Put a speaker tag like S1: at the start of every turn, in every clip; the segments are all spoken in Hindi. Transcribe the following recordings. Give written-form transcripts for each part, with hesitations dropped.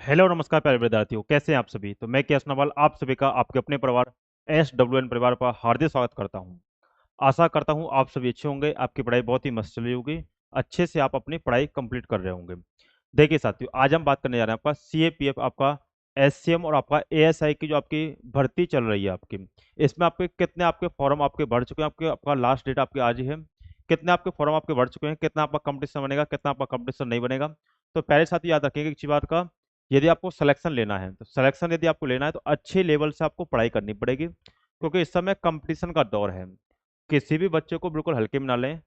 S1: हेलो नमस्कार प्यारे विद्यार्थियों, कैसे हैं आप सभी। तो मैं केएस नवल आप सभी का आपके अपने परिवार SWN परिवार पर हार्दिक स्वागत करता हूं। आशा करता हूं आप सभी अच्छे होंगे, आपकी पढ़ाई बहुत ही मस्त चली होगी, अच्छे से आप अपनी पढ़ाई कंप्लीट कर रहे होंगे। देखिए साथियों, आज हम बात करने जा रहे हैं आपका CAPF, आपका SCM और आपका ASI की जो आपकी भर्ती चल रही है आपकी। इसमें आपके कितने आपके फॉर्म आपके भर चुके हैं, आपके आपका लास्ट डेट आपके आज ही है। कितने आपके फॉर्म आपके भर चुके हैं, कितना आपका कंपटीशन बनेगा, कितना आपका कंपटीशन नहीं बनेगा। तो पहले साथ याद रखिएगा एक चीज बात का, यदि आपको सिलेक्शन लेना है तो सिलेक्शन यदि आपको लेना है तो अच्छे लेवल से आपको पढ़ाई करनी पड़ेगी, क्योंकि इस समय कंपटीशन का दौर है। किसी भी बच्चे को बिल्कुल हल्के में ना लें,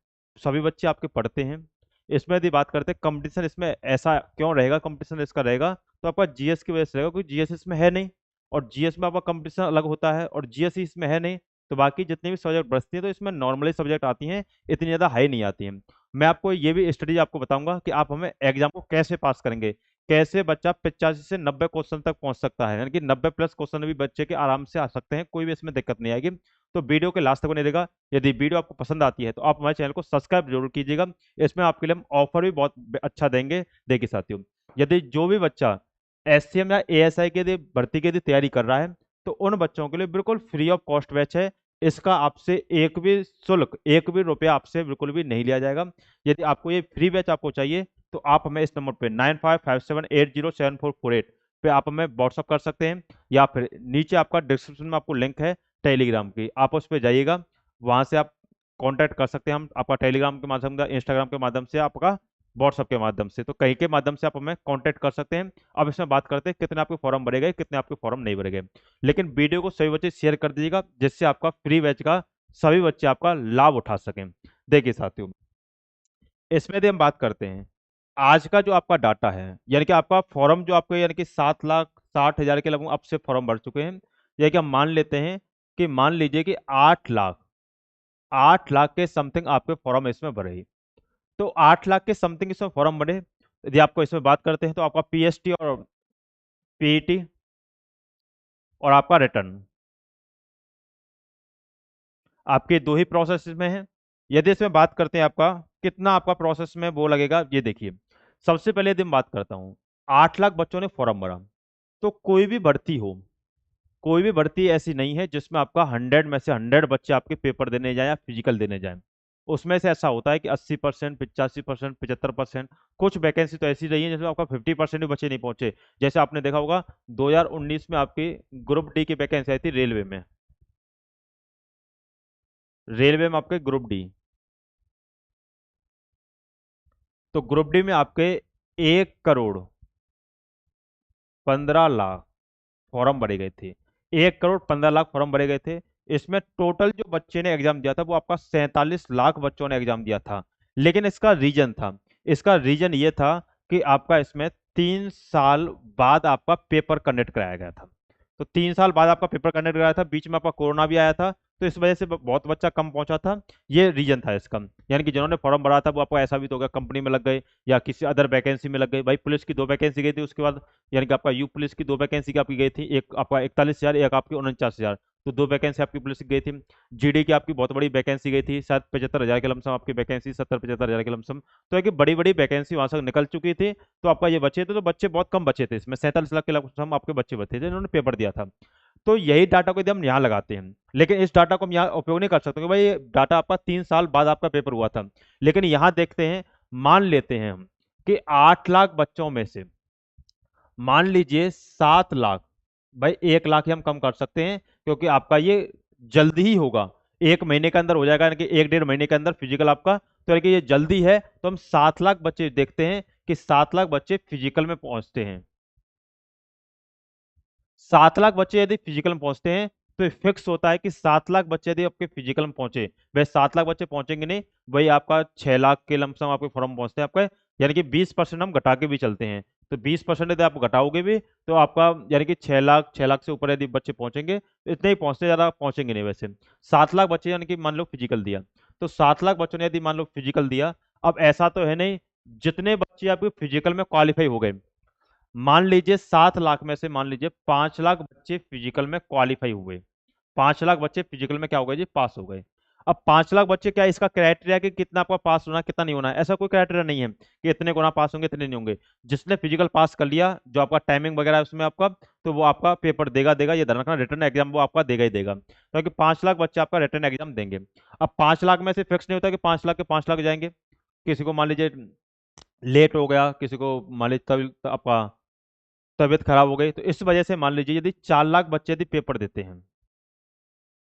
S1: सभी बच्चे आपके पढ़ते हैं। इसमें यदि बात करते हैं कंपटीशन, इसमें ऐसा क्यों रहेगा, कंपटीशन इसका रहेगा तो आपका GS की वजह से रहेगा, क्योंकि GS इसमें है नहीं और GS में आपका कंपटीशन अलग होता है और GS ही इसमें है नहीं। तो बाकी जितने भी सब्जेक्ट बचती हैं तो इसमें नॉर्मली सब्जेक्ट आती हैं, इतनी ज़्यादा हाई नहीं आती हैं। मैं आपको ये भी स्टडी आपको बताऊंगा कि आप हमें एग्जाम को कैसे पास करेंगे, कैसे बच्चा 85 से 90 क्वेश्चन तक पहुंच सकता है, यानी कि 90 प्लस क्वेश्चन भी बच्चे के आराम से आ सकते हैं, कोई भी इसमें दिक्कत नहीं आएगी। तो वीडियो के लास्ट तक बने रहेगा। यदि वीडियो आपको पसंद आती है तो आप हमारे चैनल को सब्सक्राइब जरूर कीजिएगा। इसमें आपके लिए हम ऑफर भी बहुत अच्छा देंगे। देखिए साथियों, यदि जो भी बच्चा SCM या ASI के लिए भर्ती के लिए तैयारी कर रहा है तो उन बच्चों के लिए बिल्कुल फ्री ऑफ कॉस्ट बैच है। इसका आपसे एक भी शुल्क, एक भी रुपया आपसे बिल्कुल भी नहीं लिया जाएगा। यदि आपको ये फ्री बैच आपको चाहिए तो आप हमें इस नंबर पे 9557807448 पे आप हमें व्हाट्सअप कर सकते हैं, या फिर नीचे आपका डिस्क्रिप्शन में आपको लिंक है टेलीग्राम की, आप उस पर जाइएगा, वहां से आप कांटेक्ट कर सकते हैं। हम आपका टेलीग्राम के माध्यम से, इंस्टाग्राम के माध्यम से, आपका व्हाट्सअप के माध्यम से, तो कहीं के माध्यम से आप हमें कांटेक्ट कर सकते हैं। अब इसमें बात करते हैं कितने आपके फॉर्म भरे गए, कितने आपके फॉर्म नहीं भरे गए। लेकिन वीडियो को सभी बच्चे शेयर कर दीजिएगा, जिससे आपका फ्री बैच का सभी बच्चे आपका लाभ उठा सकें। देखिए साथियों, इसमें यदि हम बात करते हैं आज का जो आपका डाटा है, यानी कि आपका फॉर्म जो आपके, यानी कि 7,60,000 के लगभग अब से फॉर्म भर चुके हैं। यानी कि हम मान लेते हैं कि मान लीजिए कि 8 लाख के समथिंग आपके फॉर्म इसमें भरे ही। तो 8 लाख के समथिंग इसमें फॉर्म भरे। यदि आपको इसमें बात करते हैं तो आपका PST और PET और आपका रिटर्न, आपके दो ही प्रोसेस में है। यदि इसमें बात करते हैं आपका कितना आपका प्रोसेस में वो लगेगा, ये देखिए। सबसे पहले यदि मैं बात करता हूँ, 8 लाख बच्चों ने फॉर्म भरा, तो कोई भी भर्ती हो, कोई भी भर्ती ऐसी नहीं है जिसमें आपका 100 में से 100 बच्चे आपके पेपर देने जाए या फिजिकल देने जाए। उसमें से ऐसा होता है कि 80%, 85%, 75%। कुछ वैकेंसी तो ऐसी रही है जिसमें आपका 50% भी बच्चे नहीं पहुंचे। जैसे आपने देखा होगा 2019 में आपकी ग्रुप डी की वैकेंसी आई थी रेलवे में। रेलवे में आपके ग्रुप डी, तो ग्रुप डी में आपके 1,15,00,000 फॉर्म भरे गए थे। 1,15,00,000 फॉर्म भरे गए थे। इसमें टोटल जो बच्चे ने एग्जाम दिया था वो आपका 47 लाख बच्चों ने एग्जाम दिया था। लेकिन इसका रीजन ये था कि आपका इसमें 3 साल बाद आपका पेपर कंडक्ट कराया गया था। तो 3 साल बाद आपका पेपर कंडक्ट कराया था, बीच में आपका कोरोना भी आया था, तो इस वजह से बहुत बच्चा कम पहुंचा था। ये रीजन था इसका। यानी कि जिन्होंने फॉर्म भरा था वो आपको ऐसा भी तो हो गया कंपनी में लग गए या किसी अदर वैकेंसी में लग गए। भाई पुलिस की 2 वैकेंसी गई थी उसके बाद, यानी कि आपका यू पुलिस की 2 वैकेंसी की आपकी गई थी, एक आपका 41,000, एक आपकी 49,000। तो 2 वैकेंसी आपकी पुलिस की गई थी। GD की आपकी बहुत बड़ी वैकेंसी गई थी, शायद 75,000 के लमसम आपकी वैकेंसी, 70-75,000 के लमसम। तो एक बड़ी बड़ी वैकेंसी वहां से निकल चुकी थी। तो आपका ये बचे थे, तो बच्चे बहुत कम बचे थे इसमें, 47 लाख के लमसम आपके बच्चे बचे थे जिन्होंने पेपर दिया था। तो यही डाटा को यदि हम यहाँ लगाते हैं, लेकिन इस डाटा को हम यहाँ उपयोग नहीं कर सकते क्योंकि भाई ये डाटा आपका 3 साल बाद आपका पेपर हुआ था। लेकिन यहाँ देखते हैं, मान लेते हैं हम कि 8 लाख बच्चों में से मान लीजिए 7 लाख, भाई 1 लाख ही हम कम कर सकते हैं क्योंकि आपका ये जल्दी ही होगा, 1 महीने के अंदर हो जाएगा, यानी कि 1 डेढ़ महीने के अंदर फिजिकल आपका। तो यानी कि ये जल्दी है, तो हम 7 लाख बच्चे देखते हैं कि 7 लाख बच्चे फिजिकल में पहुंचते हैं। 7 लाख बच्चे यदि फिजिकल में पहुंचते हैं तो फिक्स होता है कि 7 लाख बच्चे यदि आपके फिजिकल में पहुंचे, वह 7 लाख बच्चे पहुंचेंगे नहीं, वही आपका 6 लाख के लमसम आपके फॉर्म पहुंचते हैं आपका। यानी कि 20% हम घटा के भी चलते हैं। तो 20% यदि आप घटाओगे भी तो आपका, यानी कि 6 लाख, 6 लाख से ऊपर यदि बच्चे पहुंचेंगे तो इतने ही पहुंचते, ज्यादा पहुंचेंगे नहीं वैसे। 7 लाख बच्चे यानी कि मान लो फिजिकल दिया, तो 7 लाख बच्चों ने यदि मान लो फिजिकल दिया। अब ऐसा तो है नहीं, जितने बच्चे आपके फिजिकल में क्वालिफाई हो गए, मान लीजिए 7 लाख में से मान लीजिए 5 लाख बच्चे फिजिकल में क्वालिफाई हुए, 5 लाख बच्चे फिजिकल में क्या हो गए जी, पास हो गए। अब 5 लाख बच्चे, क्या इसका क्राइटेरिया कि कितना आपका पास होना कितना नहीं होना है? ऐसा कोई क्राइटेरिया नहीं है कि इतने गुना पास होंगे इतने नहीं होंगे। जिसने फिजिकल पास कर लिया, जो आपका टाइमिंग वगैरह है उसमें आपका, तो वो आपका पेपर देगा देगा, ये ध्यान रखना, रिटर्न एग्जाम वो आपका देगा ही देगा, क्योंकि 5 लाख बच्चे आपका रिटर्न एग्जाम देंगे। अब 5 लाख में से फिक्स नहीं होता कि 5 लाख के 5 लाख जाएंगे। किसी को मान लीजिए लेट हो गया, किसी को मान लीजिए आपका तबीयत खराब हो गई, तो इस वजह से मान लीजिए यदि 4 लाख बच्चे यदि पेपर देते हैं,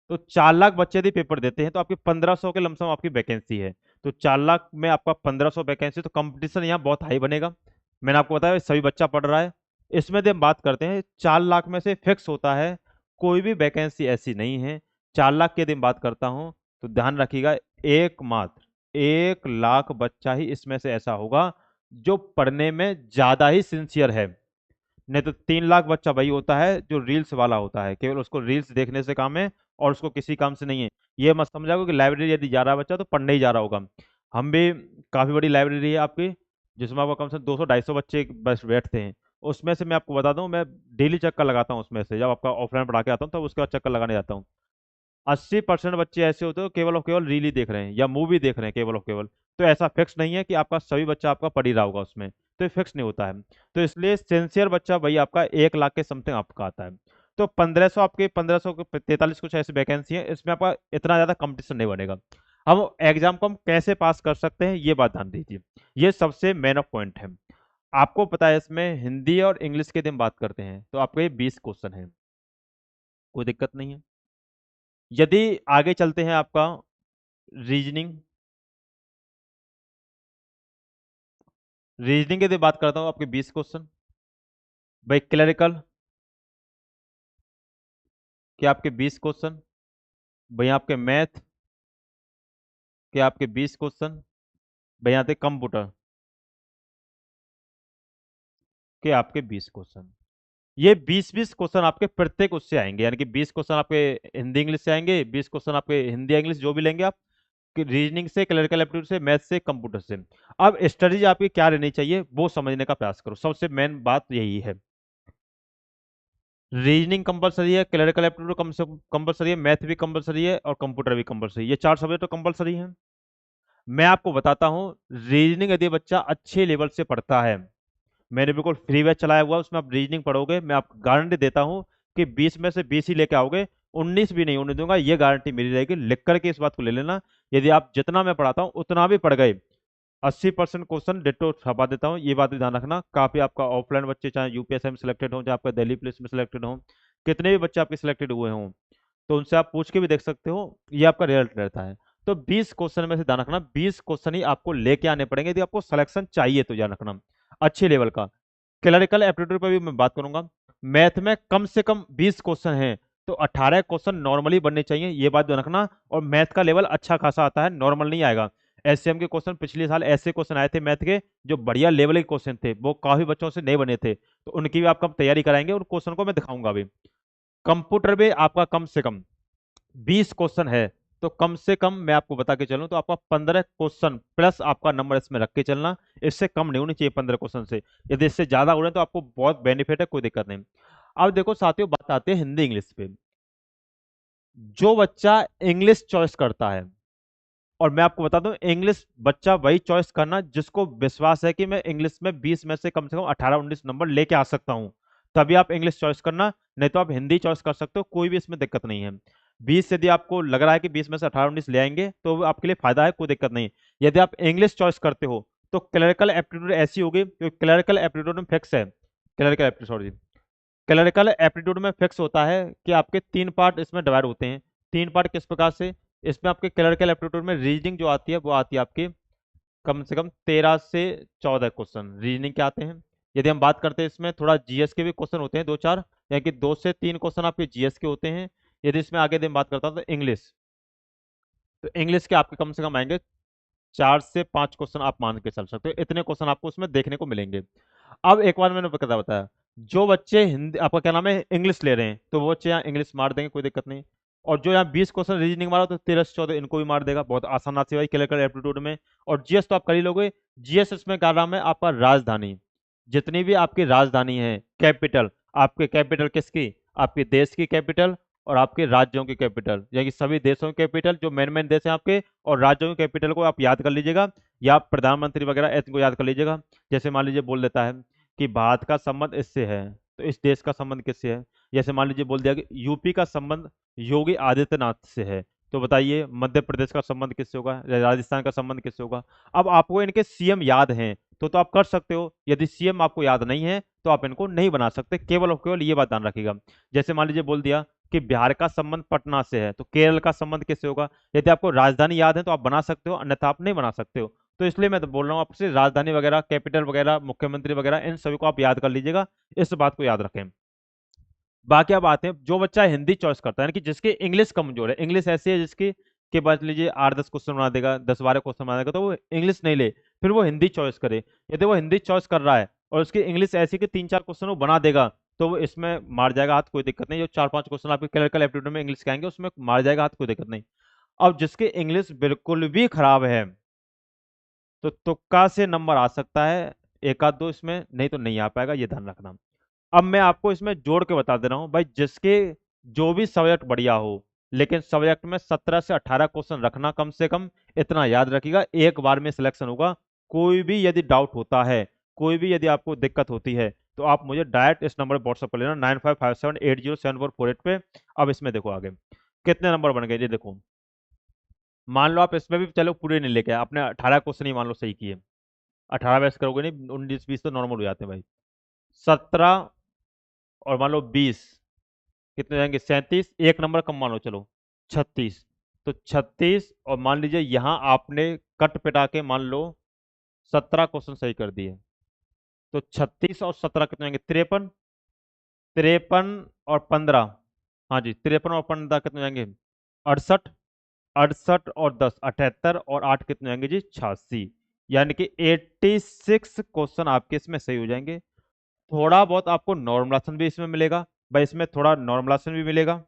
S1: तो 4 लाख बच्चे यदि पेपर देते हैं तो आपकी 1500 के लमसम आपकी वैकेंसी है। तो 4 लाख में आपका 1500 वैकेंसी, तो कंपटीशन यहाँ बहुत हाई बनेगा। मैंने आपको बताया सभी बच्चा पढ़ रहा है। इसमें यदि हम बात करते हैं 4 लाख में से फिक्स होता है, कोई भी वैकेंसी ऐसी नहीं है। 4 लाख की यदि मैं बात करता हूँ, तो ध्यान रखिएगा, एकमात्र 1 लाख बच्चा ही इसमें से ऐसा होगा जो पढ़ने में ज्यादा ही सिंसियर है। नहीं तो 3 लाख बच्चा वही होता है जो रील्स वाला होता है, केवल उसको रील्स देखने से काम है और उसको किसी काम से नहीं है। ये मत समझा कि लाइब्रेरी यदि जा रहा है बच्चा तो पढ़ने ही जा रहा होगा। हम भी, काफी बड़ी लाइब्रेरी है आपकी, जिसमें आपको कम से कम 200-250 बच्चे बस बैठते हैं। उसमें से मैं आपको बता दूं, मैं डेली चक्कर लगाता हूँ उसमें से, जब आपका ऑफलाइन पढ़ा के आता हूँ तब उसके बाद चक्कर लगाने जाता हूँ। 80% बच्चे ऐसे होते हैं केवल और केवल रील ही देख रहे हैं या मूवी देख रहे हैं केवल और केवल। तो ऐसा फिक्स नहीं है कि आपका सभी बच्चा आपका पढ़ ही रहा होगा उसमें, तो ये फिक्स नहीं होता है। तो इसलिए सिंसियर बच्चा वही आपका 1 लाख के समथिंग आपका आता है। तो 1500, आपके 1500 के 43 कुछ ऐसी वैकेंसी है, इसमें आपका इतना ज्यादा कंपटीशन नहीं बनेगा। हम एग्जाम को हम कैसे पास कर सकते हैं ये बात ध्यान दीजिए, ये सबसे मेन ऑफ पॉइंट है। आपको पता है इसमें हिंदी और इंग्लिश की यदि हम बात करते हैं तो आपके 20 क्वेश्चन है, कोई दिक्कत नहीं है। यदि आगे चलते हैं आपका रीजनिंग, रीजनिंग की यदि बात करता हूं आपके 20 क्वेश्चन। भाई क्लरिकल के आपके 20 क्वेश्चन। भाई आपके मैथ के आपके 20 क्वेश्चन। भाई आते कंप्यूटर के आपके 20 क्वेश्चन। ये 20-20 क्वेश्चन आपके प्रत्येक उससे आएंगे, यानी कि 20 क्वेश्चन आपके हिंदी इंग्लिश से आएंगे, 20 क्वेश्चन आपके हिंदी इंग्लिश जो भी लेंगे आप, रीजनिंग से, क्लरिकल एप्टीट्यूड से, मैथ से, कंप्यूटर से। अब स्ट्रेटेजी आपकी क्या रहनी चाहिए वो समझने का प्रयास करो, सबसे मेन बात यही है। रीजनिंग कंपलसरी है, क्लरिकल एप्टीट्यूड कम से कंपलसरी है, मैथ भी कंपलसरी है और कंप्यूटर भी कंपलसरी है, ये 4 सब्जेक्ट तो कंपलसरी है। मैं आपको बताता हूँ, रीजनिंग यदि बच्चा अच्छे लेवल से पढ़ता है, मैंने बिल्कुल फ्री बैच चलाया हुआ है, उसमें आप रीजनिंग पढ़ोगे, मैं आपको गारंटी देता हूँ कि 20 में से 20 ही लेके आओगे, 19 भी नहीं होने दूंगा, ये गारंटी मेरी रहेगी, लिख करके इस बात को ले लेना। यदि आप जितना मैं पढ़ाता हूँ उतना भी पढ़ गए, 80% क्वेश्चन डिट्टो छपा देता हूँ, ये बात भी ध्यान रखना। काफी आपका ऑफलाइन बच्चे चाहे यूपीएससी में सिलेक्टेड हो, चाहे आपका दिल्ली पुलिस में सिलेक्टेड हो, कितने भी बच्चे आपके सिलेक्टेड हुए हों, तो उनसे आप पूछ के भी देख सकते हो, ये आपका रिजल्ट रहता है। तो 20 क्वेश्चन में से ध्यान रखना, 20 क्वेश्चन ही आपको लेके आने पड़ेंगे यदि आपको सिलेक्शन चाहिए, तो ध्यान रखना अच्छे लेवल का। क्लरिकल एप्टीट्यूड पर भी मैं बात करूंगा। मैथ में कम से कम 20 क्वेश्चन हैं, तो 18 क्वेश्चन नॉर्मली बनने चाहिए, ये बात ध्यान रखना। और मैथ का लेवल अच्छा खासा आता है, नॉर्मल नहीं आएगा। एसएम के क्वेश्चन पिछले साल ऐसे क्वेश्चन आए थे मैथ के, जो बढ़िया लेवल के क्वेश्चन थे, वो काफी बच्चों से नहीं बने थे, तो उनकी भी आपका तैयारी कराएंगे, उन क्वेश्चन को मैं दिखाऊंगा भी। कंप्यूटर में आपका कम से कम 20 क्वेश्चन है, तो कम से कम मैं आपको बता के चलूं तो आपका 15 क्वेश्चन प्लस आपका नंबर इसमें रख के चलना, इससे कम नहीं होनी चाहिए 15 क्वेश्चन से। यदि इससे ज्यादा हो रहे हैं तो आपको बहुत बेनिफिट है, कोई दिक्कत नहीं। अब देखो साथियों, बात आती है हिंदी इंग्लिश पे। जो बच्चा इंग्लिश चॉइस करता है, और मैं आपको बता दूं, इंग्लिश बच्चा वही चॉइस करना जिसको विश्वास है कि मैं इंग्लिश में 20 में से कम 18-19 नंबर लेके आ सकता हूं, तभी आप इंग्लिश चॉइस करना। नहीं तो आप हिंदी चॉइस कर सकते हो, कोई भी इसमें दिक्कत नहीं है। 20 यदि आपको लग रहा है कि 20 में से 18-19 ले आएंगे तो वो आपके लिए फायदा है, कोई दिक्कत नहीं। यदि आप इंग्लिश चॉइस करते हो तो क्लरिकल एप्टीट्यूड ऐसी होगी, क्योंकि क्लरिकल एप्टीट्यूड में फिक्स है, clerical aptitude sorry, clerical aptitude में फिक्स होता है कि आपके 3 पार्ट इसमें डिवाइड होते हैं। 3 पार्ट किस प्रकार से? इसमें आपके क्लरिकल एप्टीट्यूड में रीजनिंग जो आती है वो आती है आपकी कम से कम 13 से 14 क्वेश्चन रीजनिंग के आते हैं। यदि हम बात करते हैं इसमें थोड़ा जीएस के भी क्वेश्चन होते हैं 2-4, यानी कि 2 से 3 क्वेश्चन आपके जीएस के होते हैं। यदि इसमें आगे यदि हम बात करता हूँ तो इंग्लिश, तो इंग्लिश के आपके कम से कम आएंगे 4 से 5 क्वेश्चन, आप मान के चल सकते हो, इतने क्वेश्चन आपको उसमें देखने को मिलेंगे। अब एक बार मैंने पता बताया, जो बच्चे हिंदी आपका क्या नाम है इंग्लिश ले रहे हैं, तो वो बच्चे यहाँ इंग्लिश मार देंगे, कोई दिक्कत नहीं। और जो यहाँ 20 क्वेश्चन रीजनिंग मारा तो 13 से 14 इनको भी मार देगा, बहुत आसान आती है भाई क्लियर एप्टीट्यूड में। और जीएस तो आप कर ही लोगे। जीएस इसमें क्या नाम है आपका राजधानी, जितनी भी आपकी राजधानी है कैपिटल, आपके कैपिटल किसकी, आपके देश की कैपिटल और आपके राज्यों की कैपिटल, यानी कि सभी देशों की कैपिटल जो मेन मेन देश हैं आपके, और राज्यों की कैपिटल को आप याद कर लीजिएगा, या आप प्रधानमंत्री वगैरह ऐसे को याद कर लीजिएगा। जैसे मान लीजिए बोल देता है कि भारत का संबंध इससे है, तो इस देश का संबंध किससे है? जैसे मान लीजिए बोल दिया कि यूपी का संबंध योगी आदित्यनाथ से है, तो बताइए मध्य प्रदेश का संबंध किससे होगा, राजस्थान का संबंध किससे होगा? अब आपको इनके सीएम याद हैं तो आप कर सकते हो। यदि सीएम आपको याद नहीं है तो आप इनको नहीं बना सकते, केवल और केवल ये बात ध्यान रखिएगा। जैसे मान लीजिए बोल दिया कि बिहार का संबंध पटना से है, तो केरल का संबंध किससे होगा? यदि आपको राजधानी याद है तो आप बना सकते हो, अन्यथा आप नहीं बना सकते हो। तो इसलिए मैं तो बोल रहा हूँ आपसे, राजधानी वगैरह, कैपिटल वगैरह, मुख्यमंत्री वगैरह, इन सभी को आप याद कर लीजिएगा, इस बात को याद रखें। बाकी अब आते हैं, जो बच्चा हिंदी चॉइस करता है, यानी कि जिसकी इंग्लिश कमजोर है, इंग्लिश ऐसी है जिसकी के बाद लीजिए 8-10 क्वेश्चन बना देगा, 10-12 क्वेश्चन बना देगा, तो वो इंग्लिश नहीं ले, फिर वो हिंदी चॉइस करे। यदि वो हिंदी चॉइस कर रहा है और उसकी इंग्लिश ऐसी कि 3-4 क्वेश्चन वो बना देगा, तो वो इसमें मार जाएगा हाथ, कोई दिक्कत नहीं। जो 4-5 क्वेश्चन आपके क्लरिकल एप्टीट्यूड में इंग्लिश के आएंगे उसमें मार जाएगा हाथ, कोई दिक्कत नहीं। अब जिसकी इंग्लिश बिल्कुल भी खराब है, तो तुक्का से नंबर आ सकता है, एक आध दो इसमें, नहीं तो नहीं आ पाएगा, ये ध्यान रखना। अब मैं आपको इसमें जोड़ के बता दे रहा हूँ भाई, जिसके जो भी सब्जेक्ट बढ़िया हो, लेकिन सब्जेक्ट में 17 से 18 क्वेश्चन रखना कम से कम, इतना याद रखिएगा, एक बार में सिलेक्शन होगा। कोई भी यदि डाउट होता है, कोई भी यदि आपको दिक्कत होती है, तो आप मुझे डायरेक्ट इस नंबर पर व्हाट्सअप कर लेना, 9557807448 पे। अब इसमें देखो आगे कितने नंबर बन गए, ये देखो। मान लो आप इसमें भी चलो पूरे नहीं लेके आए, आपने 18 क्वेश्चन ही मान लो सही किए, 18 वैसे करोगे नहीं, 19-20 तो नॉर्मल हो जाते हैं भाई। 17 और मान लो 20, कितने जाएंगे? 37, एक नंबर कम मान लो, चलो 36। तो 36, और मान लीजिए यहाँ आपने कट पिटा के मान लो 17 क्वेश्चन सही कर दिए, तो 36 और 17 कितने जाएंगे? 53। 53 और 15, हाँ जी, 53 और 15 कितने जाएंगे? 68। 68 और 10 78, और 8 कितने जाएंगे जी? 86। यानी कि 86 क्वेश्चन आपके इसमें सही हो जाएंगे। थोड़ा बहुत आपको नॉर्मलाइजेशन भी इसमें मिलेगा भाई, इसमें थोड़ा नॉर्मलाइजेशन भी मिलेगा,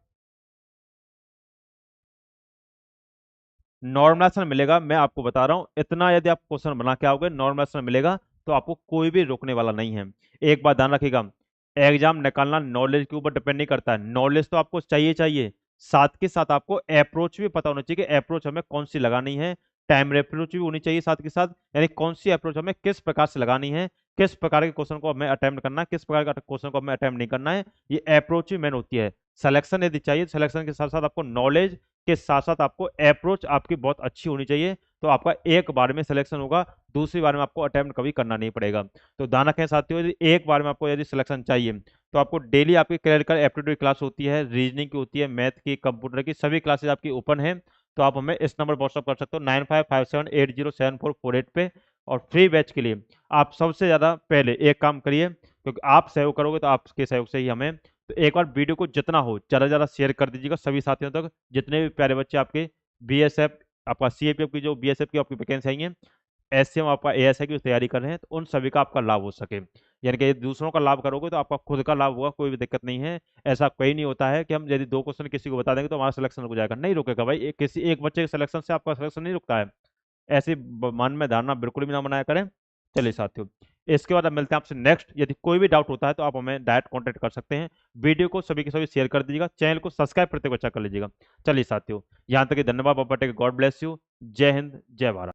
S1: नॉर्मलाइजेशन मिलेगा, मैं आपको बता रहा हूँ इतना। यदि आप क्वेश्चन बना के आओगे, नॉर्मलाइजेशन मिलेगा, तो आपको कोई भी रोकने वाला नहीं है। एक बात ध्यान रखिएगा, एग्जाम निकालना नॉलेज के ऊपर डिपेंड नहीं करता है, नॉलेज तो आपको चाहिए चाहिए, साथ के साथ आपको अप्रोच भी पता होना चाहिए कि अप्रोच हमें कौन सी लगानी है, टाइम अप्रोच भी होनी चाहिए साथ के साथ, यानी कौन सी अप्रोच हमें किस प्रकार से लगानी है, किस प्रकार के क्वेश्चन को हमें अटेम्प्ट करना है, किस प्रकार का क्वेश्चन को हमें अटेम्प्ट नहीं करना है, ये अप्रोच ही मेन होती है। सिलेक्शन यदि चाहिए, सिलेक्शन के साथ साथ आपको नॉलेज के साथ साथ आपको अप्रोच आपकी बहुत अच्छी होनी चाहिए, तो आपका एक बार में सिलेक्शन होगा, दूसरी बार में आपको अटेम्प्ट कभी करना नहीं पड़ेगा। तो दाना के साथियों, यदि एक बार में आपको यदि सिलेक्शन चाहिए, तो आपको डेली आपकी क्लरिकल एप्टीट्यूड क्लास होती है, रीजनिंग की होती है, मैथ की, कंप्यूटर की, सभी क्लासेज आपकी ओपन है। तो आप हमें इस नंबर व्हाट्सअप कर सकते हो, 9557807448 पे। और फ्री बैच के लिए आप सबसे ज़्यादा पहले एक काम करिए, क्योंकि आप सहयोग करोगे तो आपके सहयोग से ही हमें, तो एक बार वीडियो को जितना हो ज़्यादा से ज़्यादा शेयर कर दीजिएगा सभी साथियों तक, जितने भी प्यारे बच्चे आपके बीएसएफ, आपका सीएपीएफ की, जो बीएसएफ की आपकी वैकेंसी आई है, एससीएम आपका एएसआई की तैयारी कर रहे हैं, तो उन सभी का आपका लाभ हो सके। यानी कि यदि दूसरों का लाभ करोगे तो आपका खुद का लाभ होगा, कोई भी दिक्कत नहीं है। ऐसा कोई नहीं होता है कि हम यदि 2 क्वेश्चन किसी को बता देंगे तो हमारा सिलेक्शन रुक जाएगा, नहीं रुकेगा भाई, किसी एक बच्चे के सिलेक्शन से आपका सिलेक्शन नहीं रुकता है। ऐसी मन में धारणा बिल्कुल भी ना बनाया करें। चलिए साथियों, इसके बाद अब मिलते हैं आपसे नेक्स्ट। यदि कोई भी डाउट होता है तो आप हमें डायरेक्ट कॉन्टेक्ट कर सकते हैं। वीडियो को सभी के सभी शेयर कर दीजिएगा, चैनल को सब्सक्राइब करते हुए चेक कर लीजिएगा। चलिए साथियों, यहाँ तक धन्यवाद, बाबा टेक, गॉड ब्लेस यू, जय हिंद, जय भारत।